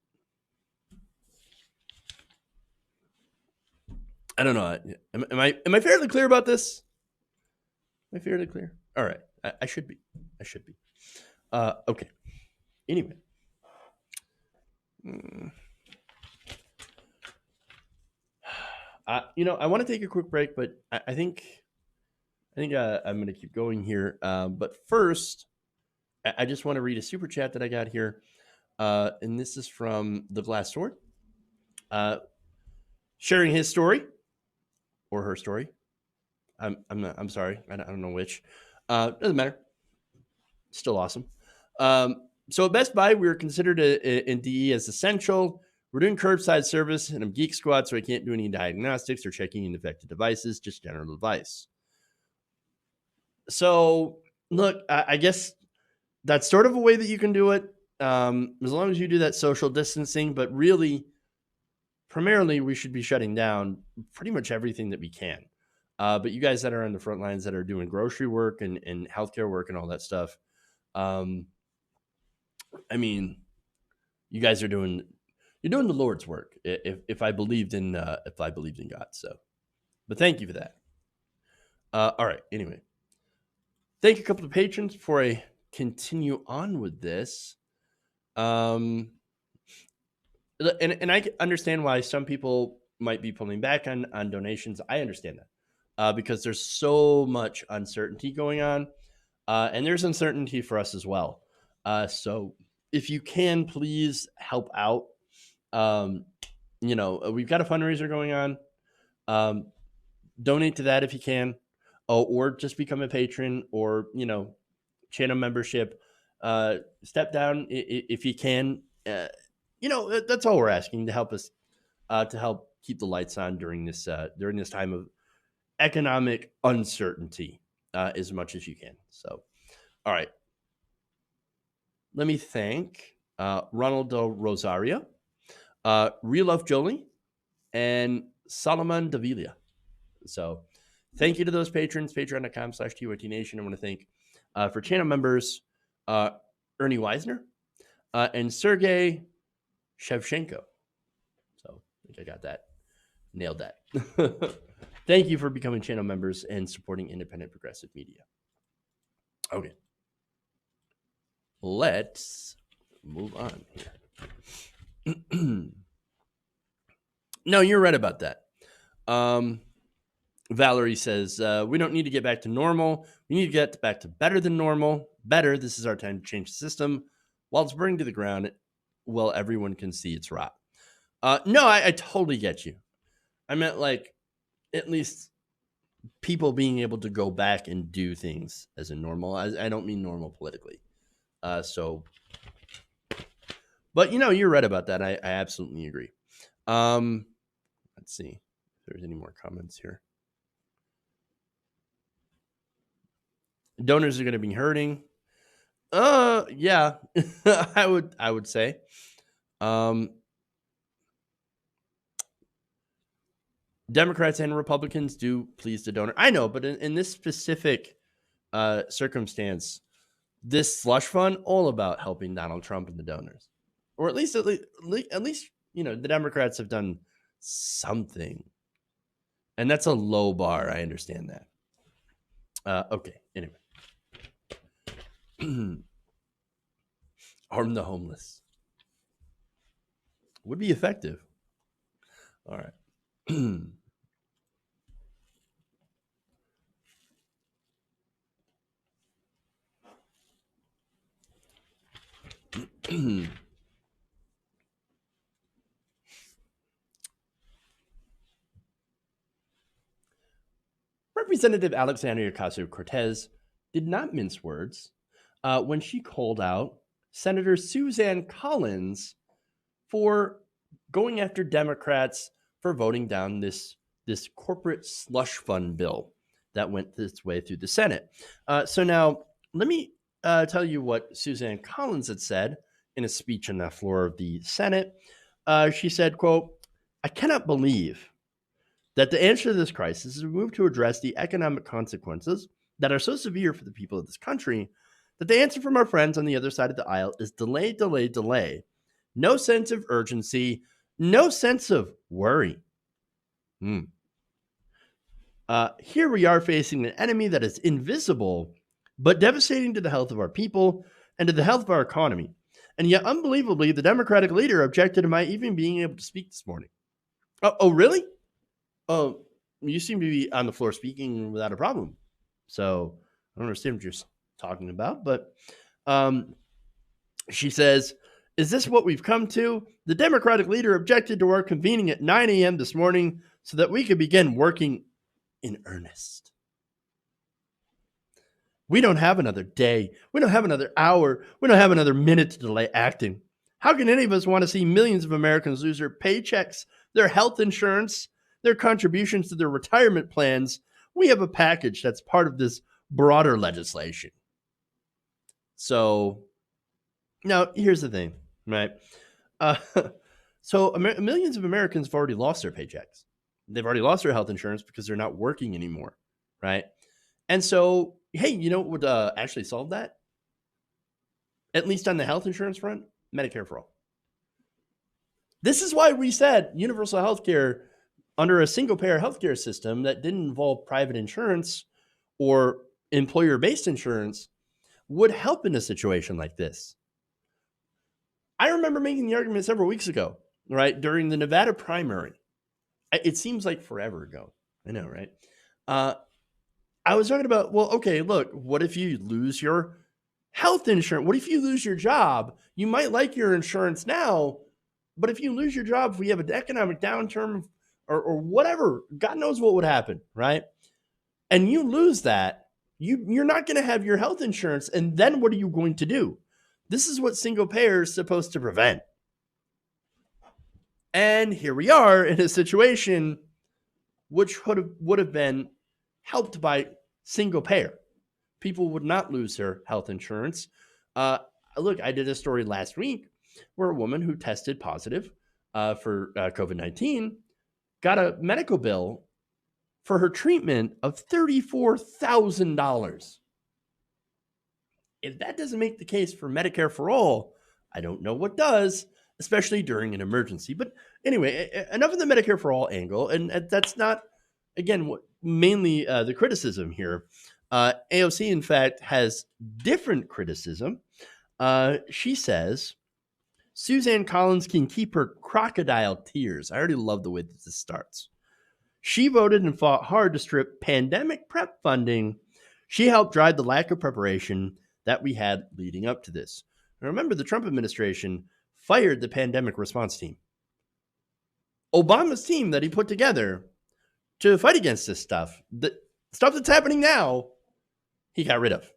I don't know. Am I fairly clear about this? Am I fairly clear? All right. I should be. Okay. Anyway. I want to take a quick break, but I think I'm going to keep going here. But first, I just want to read a super chat that I got here. And this is from the Glass Sword, sharing his story or her story. I'm sorry. I don't know which. Doesn't matter. Still awesome. So at Best Buy, we were considered in DE as essential. We're doing curbside service, and I'm Geek Squad, so I can't do any diagnostics or checking in defective devices, just general advice. So, look, I guess that's sort of a way that you can do it, as long as you do that social distancing. But really, primarily, we should be shutting down pretty much everything that we can. But you guys that are on the front lines that are doing grocery work and healthcare work and all that stuff, I mean, you guys are doing the Lord's work. If I believed in God, so. But thank you for that. All right. Anyway, thank you, a couple of patrons, before I continue on with this. And I understand why some people might be pulling back on donations. I understand that because there's so much uncertainty going on, and there's uncertainty for us as well. So if you can, please help out. We've got a fundraiser going on. Donate to that if you can, or just become a patron, or channel membership. Step down if you can. That's all we're asking, to help us to help keep the lights on during this time of economic uncertainty, as much as you can. So, all right. Let me thank Ronald Del Rosario, Real Love Jolie, and Solomon Davila. So thank you to those patrons, patreon.com/TYTNation. I want to thank for channel members, Ernie Weisner and Sergey Shevchenko. So I think I got that. Nailed that. Thank you for becoming channel members and supporting independent progressive media. Okay. Let's move on here. No, you're right about that. Valerie says, we don't need to get back to normal. We need to get back to better than normal. Better. This is our time to change the system. While it's burning to the ground, well, everyone can see it's rot. No, I totally get you. I meant, like, at least people being able to go back and do things as a normal. I don't mean normal politically. But you're right about that. I absolutely agree. Let's see if there's any more comments here. Donors are going to be hurting. Yeah, I would say. Democrats and Republicans do please the donor. I know, but in this specific circumstance, this slush fund all about helping Donald Trump and the donors, or at least the Democrats have done something, and that's a low bar. I understand that. Okay. Anyway, arm the homeless would be effective. All right. Representative Alexandria Ocasio-Cortez did not mince words when she called out Senator Suzanne Collins for going after Democrats for voting down this corporate slush fund bill that went this way through the Senate. So now let me tell you what Suzanne Collins had said in a speech on the floor of the Senate. She said, quote, "I cannot believe that the answer to this crisis is a move to address the economic consequences that are so severe for the people of this country that the answer from our friends on the other side of the aisle is delay, delay, delay. No sense of urgency, no sense of worry. Here we are facing an enemy that is invisible, but devastating to the health of our people and to the health of our economy. And yet, unbelievably, the Democratic leader objected to my even being able to speak this morning." Oh, really? Oh, you seem to be on the floor speaking without a problem. So I don't understand what you're talking about. But She says, "Is this what we've come to? The Democratic leader objected to our convening at 9 a.m. this morning so that we could begin working in earnest. We don't have another day. We don't have another hour. We don't have another minute to delay acting. How can any of us want to see millions of Americans lose their paychecks, their health insurance, their contributions to their retirement plans? We have a package that's part of this broader legislation." So now here's the thing, right? Uh, so millions of Americans have already lost their paychecks. They've already lost their health insurance because they're not working anymore, right? And so, hey, you know what would actually solve that? At least on the health insurance front, Medicare for all. This is why we said universal health care under a single-payer healthcare system that didn't involve private insurance or employer-based insurance would help in a situation like this. I remember making the argument several weeks ago, right, during the Nevada primary. It seems like forever ago. I know, right? I was talking about, well, okay, look, what if you lose your health insurance? What if you lose your job? You might like your insurance now, but if you lose your job, if we have an economic downturn or whatever, God knows what would happen, right? And you lose that, you're not going to have your health insurance. And then what are you going to do? This is what single payer is supposed to prevent. And here we are in a situation which would have been helped by single payer. People would not lose their health insurance. Look, I did a story last week where a woman who tested positive for COVID-19 got a medical bill for her treatment of $34,000. If that doesn't make the case for Medicare for all, I don't know what does, especially during an emergency. But anyway, enough of the Medicare for all angle. And that's not, again, what mainly the criticism here. AOC, in fact, has different criticism. She says, Suzanne Collins can keep her crocodile tears. I already love the way that this starts. She voted and fought hard to strip pandemic prep funding. She helped drive the lack of preparation that we had leading up to this. Now, remember, the Trump administration fired the pandemic response team. Obama's team that he put together to fight against this stuff, the stuff that's happening now, he got rid of.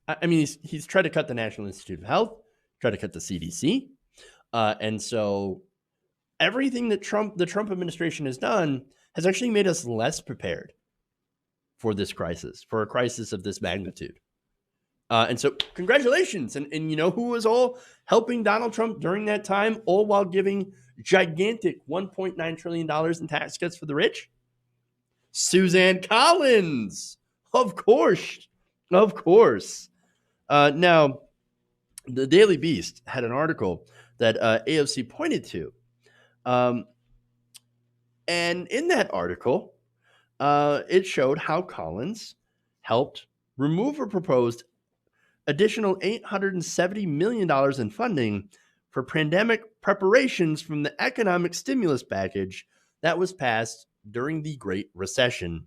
I mean, he's tried to cut the National Institute of Health, tried to cut the CDC. And so everything that the Trump administration has done has actually made us less prepared for this crisis, for a crisis of this magnitude. And so congratulations. And you know who was all helping Donald Trump during that time, all while giving gigantic $1.9 trillion in tax cuts for the rich? Suzanne Collins. Of course. Of course. Now, the Daily Beast had an article that AOC pointed to. And in that article, it showed how Collins helped remove or proposed additional $870 million in funding for pandemic preparations from the economic stimulus package that was passed during the Great Recession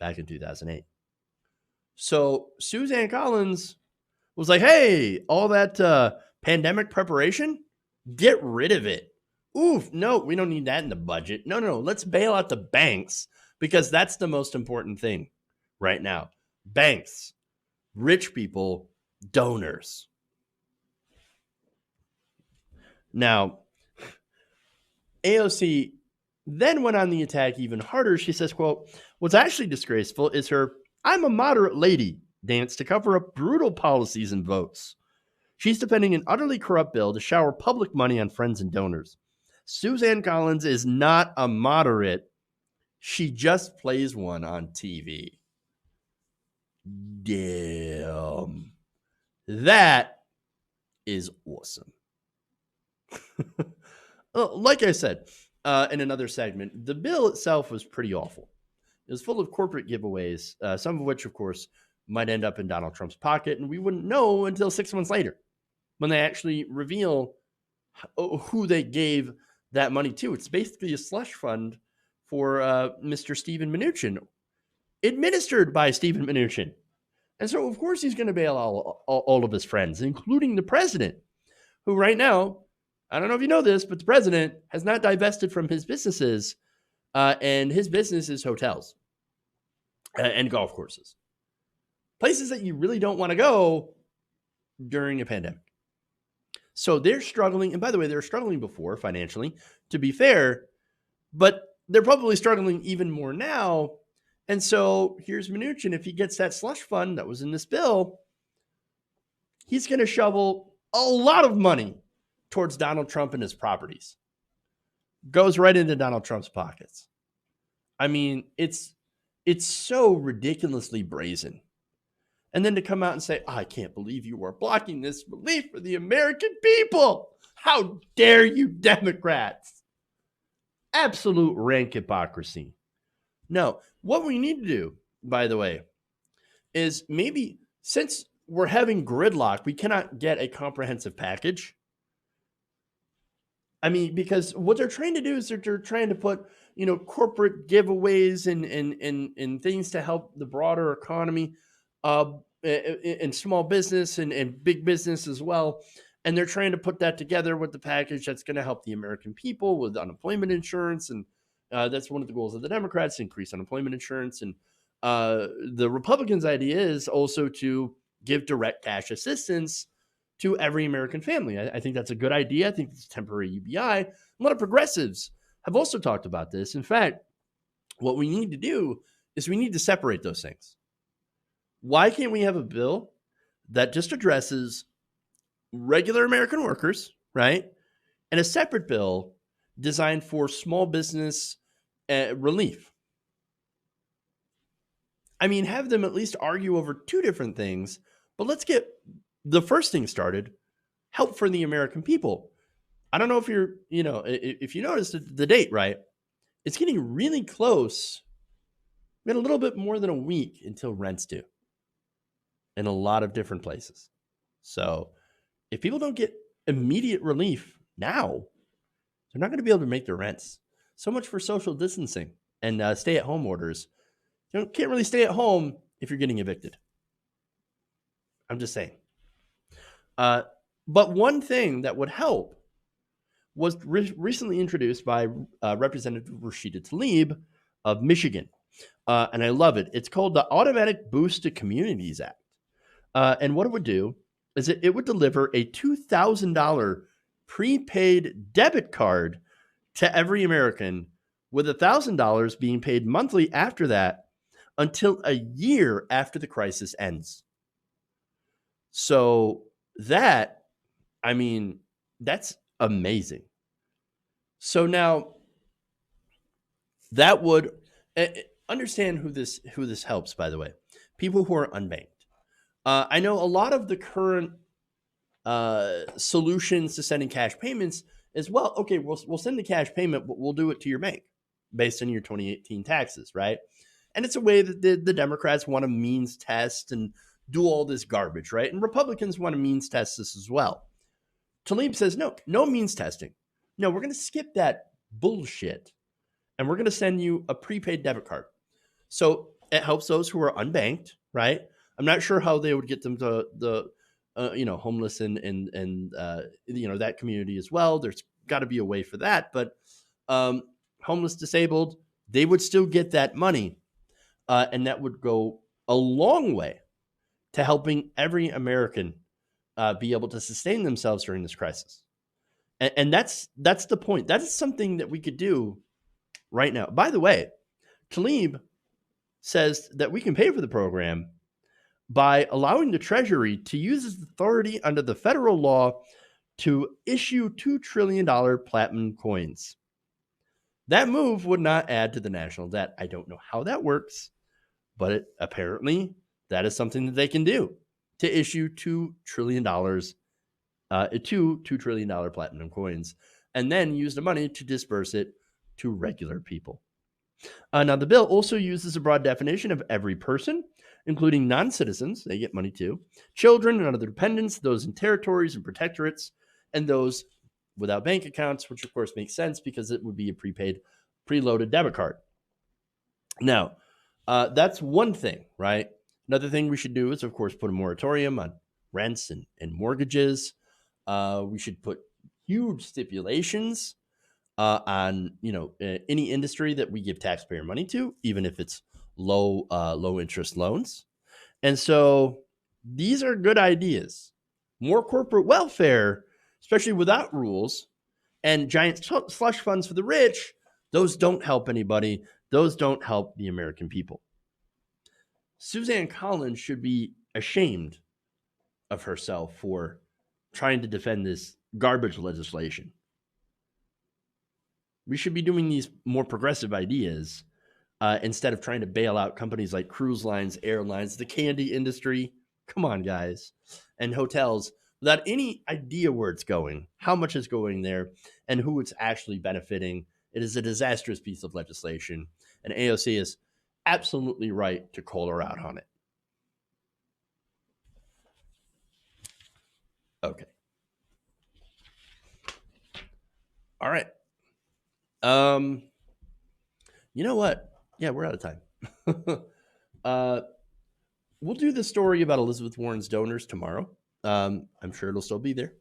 back in 2008. So Suzanne Collins was like, hey, all that pandemic preparation, get rid of it. Oof, no, we don't need that in the budget. No, let's bail out the banks because that's the most important thing right now. Banks, rich people, donors. Now, AOC then went on the attack even harder. She says, quote, what's actually disgraceful is her I'm a moderate lady dance to cover up brutal policies and votes. She's defending an utterly corrupt bill to shower public money on friends and donors. Suzanne Collins is not a moderate. She just plays one on TV. Damn. That is awesome. Like I said in another segment, the bill itself was pretty awful. It was full of corporate giveaways, some of which, of course, might end up in Donald Trump's pocket, and we wouldn't know until 6 months later when they actually reveal who they gave that money to. It's basically a slush fund for Mr. Steven Mnuchin, administered by Steven Mnuchin. And so, of course, he's going to bail all of his friends, including the president, who right now, I don't know if you know this, but the president has not divested from his businesses, and his business is hotels and golf courses, places that you really don't want to go during a pandemic. So they're struggling. And by the way, they were struggling before financially, to be fair, but they're probably struggling even more now. And so here's Mnuchin. If he gets that slush fund that was in this bill, he's going to shovel a lot of money towards Donald Trump and his properties. Goes right into Donald Trump's pockets. I mean, it's so ridiculously brazen. And then to come out and say, I can't believe you are blocking this relief for the American people. How dare you, Democrats? Absolute rank hypocrisy. No, what we need to do, by the way, is maybe since we're having gridlock, we cannot get a comprehensive package. I mean, because what they're trying to do is they're trying to put, corporate giveaways and things to help the broader economy, and small business and big business as well. And they're trying to put that together with the package that's going to help the American people with unemployment insurance. And that's one of the goals of the Democrats, increase unemployment insurance. And the Republicans' idea is also to give direct cash assistance to every American family. I think that's a good idea. I think it's temporary UBI. A lot of progressives have also talked about this. In fact, what we need to do is we need to separate those things. Why can't we have a bill that just addresses regular American workers, right? And a separate bill designed for small business relief? I mean, have them at least argue over two different things, but let's get the first thing started, help for the American people. I don't know if if you noticed the date, right? It's getting really close. We got a little bit more than a week until rent's due in a lot of different places. So if people don't get immediate relief now, they're not going to be able to make their rents. So much for social distancing and stay-at-home orders. You can't really stay at home if you're getting evicted. I'm just saying. But one thing that would help was recently introduced by Representative Rashida Tlaib of Michigan. And I love it. It's called the Automatic Boost to Communities Act. And what it would do is it would deliver a $2,000 prepaid debit card to every American, with $1,000 being paid monthly after that until a year after the crisis ends. So that's amazing. So now that would understand who this helps, by the way. People who are unbanked. I know a lot of the current solutions to sending cash payments is, well, okay, we'll send the cash payment, but we'll do it to your bank based on your 2018 taxes, right? And it's a way that the Democrats want to means test and do all this garbage, right? And Republicans want to means test this as well. Tlaib says, no means testing. No, we're going to skip that bullshit, and we're going to send you a prepaid debit card. So it helps those who are unbanked, right? I'm not sure how they would get them to the homeless and that community as well. There's got to be a way for that, but homeless, disabled, they would still get that money, and that would go a long way to helping every American be able to sustain themselves during this crisis. And that's the point. That is something that we could do right now. By the way, Tlaib says that we can pay for the program by allowing the Treasury to use its authority under the federal law to issue $2 trillion platinum coins. That move would not add to the national debt. I don't know how that works, but apparently that is something that they can do, to issue $2 trillion platinum coins, and then use the money to disperse it to regular people. Now, the bill also uses a broad definition of every person, including non-citizens, they get money too, children and other dependents, those in territories and protectorates, and those without bank accounts, which of course makes sense because it would be a prepaid, preloaded debit card. Now, that's one thing, right? Another thing we should do is, of course, put a moratorium on rents and mortgages. We should put huge stipulations on any industry that we give taxpayer money to, even if it's low interest loans. And so these are good ideas. More corporate welfare, especially without rules, and giant slush funds for the rich. Those don't help anybody. Those don't help the American people. Suzanne Collins should be ashamed of herself for trying to defend this garbage legislation. We should be doing these more progressive ideas instead of trying to bail out companies like cruise lines, airlines, the candy industry. Come on, guys. And hotels without any idea where it's going, how much is going there, and who it's actually benefiting. It is a disastrous piece of legislation, and AOC is absolutely right to call her out on it. Okay. All right. You know what? Yeah, we're out of time. We'll do the story about Elizabeth Warren's donors tomorrow. I'm sure it'll still be there.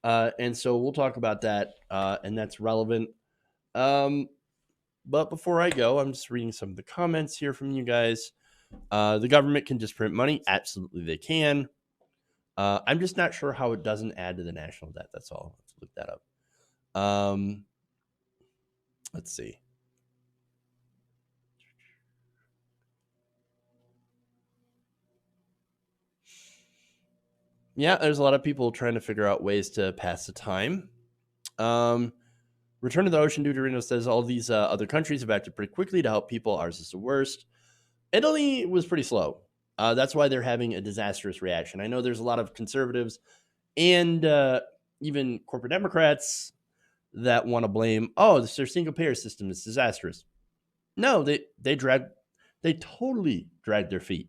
And so we'll talk about that, and that's relevant. But before I go, I'm just reading some of the comments here from you guys. The government can just print money. Absolutely, they can. I'm just not sure how it doesn't add to the national debt. That's all. Let's look that up. Let's see. Yeah, there's a lot of people trying to figure out ways to pass the time. Return to the Ocean Deuterino says all these other countries have acted pretty quickly to help people. Ours is the worst. Italy was pretty slow. That's why they're having a disastrous reaction. I know there's a lot of conservatives and even corporate Democrats that want to blame, this their single payer system is disastrous. No, they totally dragged their feet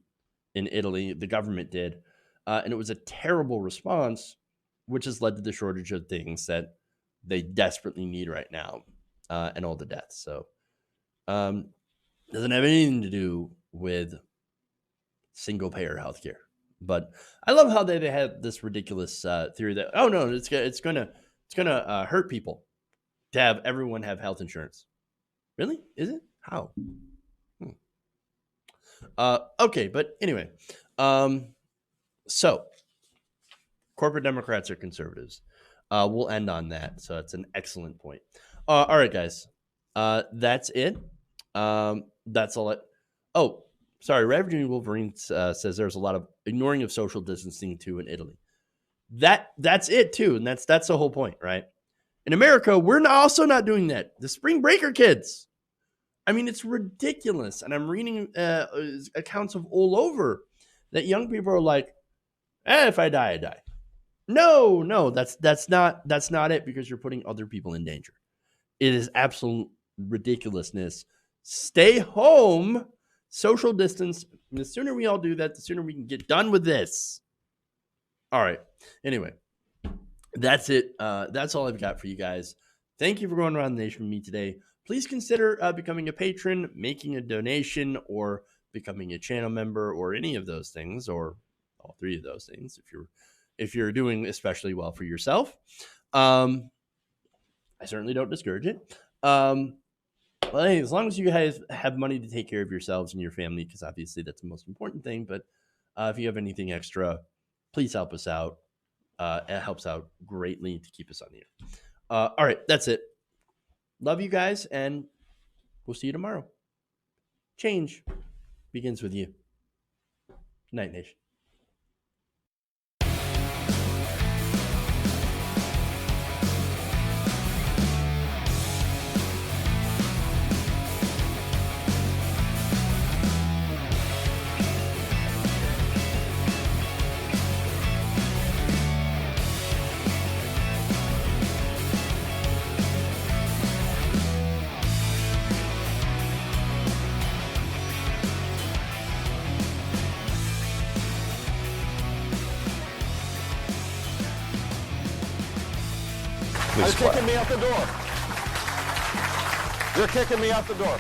in Italy. The government did. And it was a terrible response, which has led to the shortage of things that they desperately need right now, and all the deaths. So doesn't have anything to do with single payer healthcare. But I love how they had this ridiculous theory that it's gonna hurt people to have everyone have health insurance. Really? Is it? How? Okay, but anyway, so corporate Democrats are conservatives. We'll end on that. So that's an excellent point. All right, guys. That's it. That's all. Sorry. Ravaging Wolverine says there's a lot of ignoring of social distancing too in Italy. That's it too, and that's the whole point, right? In America, we're also not doing that. The spring breaker kids. I mean, it's ridiculous. And I'm reading accounts of all over that young people are like, if I die, I die. No, that's not it, because you're putting other people in danger. It is absolute ridiculousness. Stay home, social distance. And the sooner we all do that, the sooner we can get done with this. All right. Anyway, that's it. That's all I've got for you guys. Thank you for going around the nation with me today. Please consider becoming a patron, making a donation, or becoming a channel member, or any of those things, or all three of those things if you're doing especially well for yourself. I certainly don't discourage it. Well, hey, as long as you guys have money to take care of yourselves and your family, because obviously that's the most important thing. But if you have anything extra, please help us out. It helps out greatly to keep us on the air. All right, that's it. Love you guys, and we'll see you tomorrow. Change begins with you. Good night, nation.
You're kicking me out the door. You're kicking me out the door.